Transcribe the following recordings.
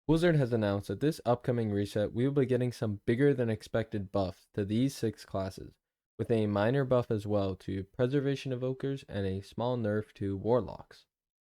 Blizzard has announced that this upcoming reset we will be getting some bigger than expected buffs to these 6 classes, with a minor buff as well to Preservation Evokers and a small nerf to Warlocks.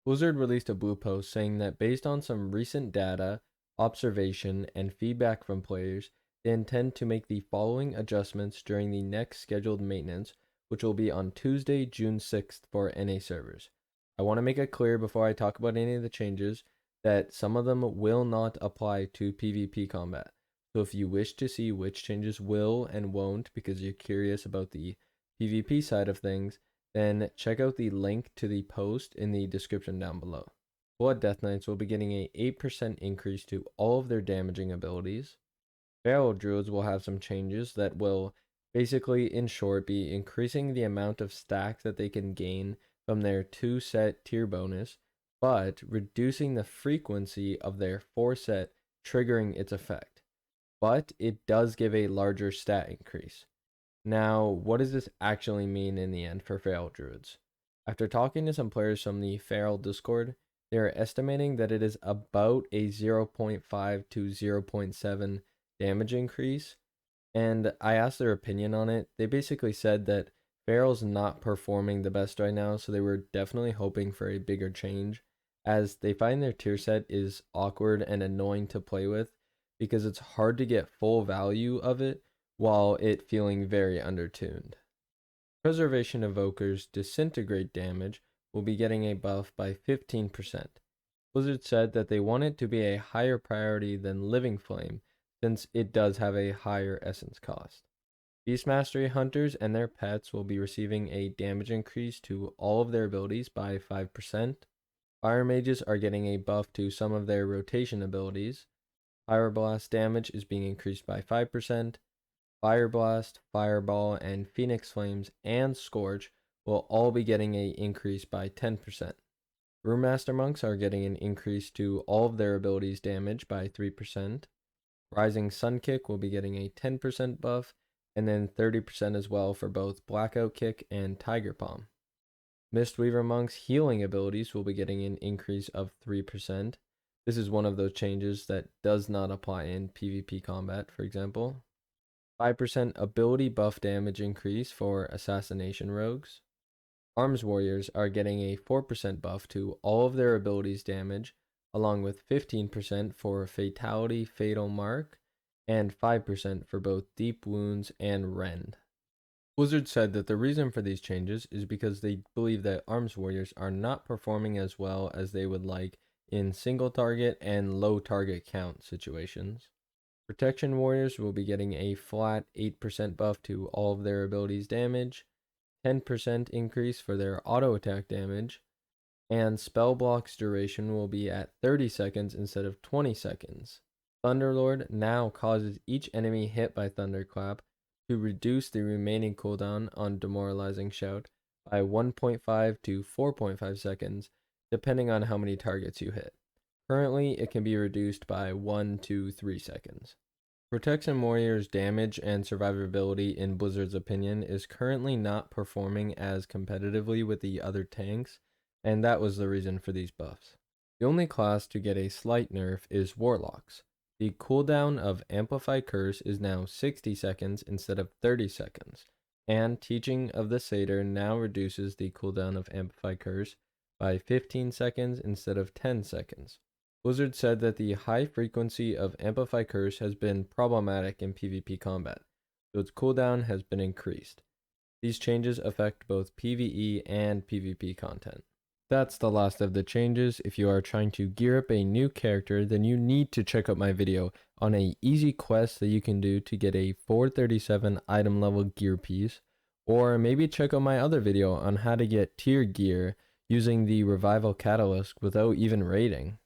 Blizzard released a blue post saying that based on some recent data, observation, and feedback from players, they intend to make the following adjustments during the next scheduled maintenance, which will be on Tuesday, June 6th for NA servers. I want to make it clear before I talk about any of the changes that some of them will not apply to PvP combat. So if you wish to see which changes will and won't because you're curious about the PvP side of things, then check out the link to the post in the description down below. Blood Death Knights will be getting a 8% increase to all of their damaging abilities. Feral Druids will have some changes that will basically, in short, be increasing the amount of stacks that they can gain from their 2 set tier bonus, but reducing the frequency of their 4 set triggering its effect. But it does give a larger stat increase. Now, what does this actually mean in the end for Feral Druids? After talking to some players from the Feral Discord, they are estimating that it is about a 0.5 to 0.7 damage increase, and I asked their opinion on it. They basically said that Feral's not performing the best right now, so they were definitely hoping for a bigger change, as they find their tier set is awkward and annoying to play with because it's hard to get full value of it while it feeling very undertuned. Preservation Evokers disintegrate damage will be getting a buff by 15%. Blizzard said that they want it to be a higher priority than Living Flame since it does have a higher essence cost. Beast Mastery Hunters and their pets will be receiving a damage increase to all of their abilities by 5%. Fire Mages are getting a buff to some of their rotation abilities. Fire Blast damage is being increased by 5%. Fire Blast, Fireball, and Phoenix Flames and Scorch will all be getting an increase by 10%. Brewmaster Monks are getting an increase to all of their abilities damage by 3%. Rising Sun Kick will be getting a 10% buff, and then 30% as well for both Blackout Kick and Tiger Palm. Mistweaver Monk's healing abilities will be getting an increase of 3%. This is one of those changes that does not apply in PvP combat, for example. 5% ability buff damage increase for Assassination Rogues. Arms Warriors are getting a 4% buff to all of their abilities damage, along with 15% for Fatality, Fatal Mark, and 5% for both Deep Wounds and Rend. Blizzard said that the reason for these changes is because they believe that Arms Warriors are not performing as well as they would like in single target and low target count situations. Protection Warriors will be getting a flat 8% buff to all of their abilities damage, 10% increase for their auto attack damage, and Spell Block's duration will be at 30 seconds instead of 20 seconds. Thunderlord now causes each enemy hit by Thunderclap to reduce the remaining cooldown on Demoralizing Shout by 1.5 to 4.5 seconds, depending on how many targets you hit. Currently, it can be reduced by 1 to 3 seconds. Protection Warrior's damage and survivability, in Blizzard's opinion, is currently not performing as competitively with the other tanks, and that was the reason for these buffs. The only class to get a slight nerf is Warlocks. The cooldown of Amplify Curse is now 60 seconds instead of 30 seconds, and Teaching of the Satyr now reduces the cooldown of Amplify Curse by 15 seconds instead of 10 seconds. Blizzard said that the high frequency of Amplify Curse has been problematic in PvP combat, so its cooldown has been increased. These changes affect both PvE and PvP content. That's the last of the changes. If you are trying to gear up a new character, then you need to check out my video on a easy quest that you can do to get a 437 item level gear piece, or maybe check out my other video on how to get tier gear using the Revival Catalyst without even raiding.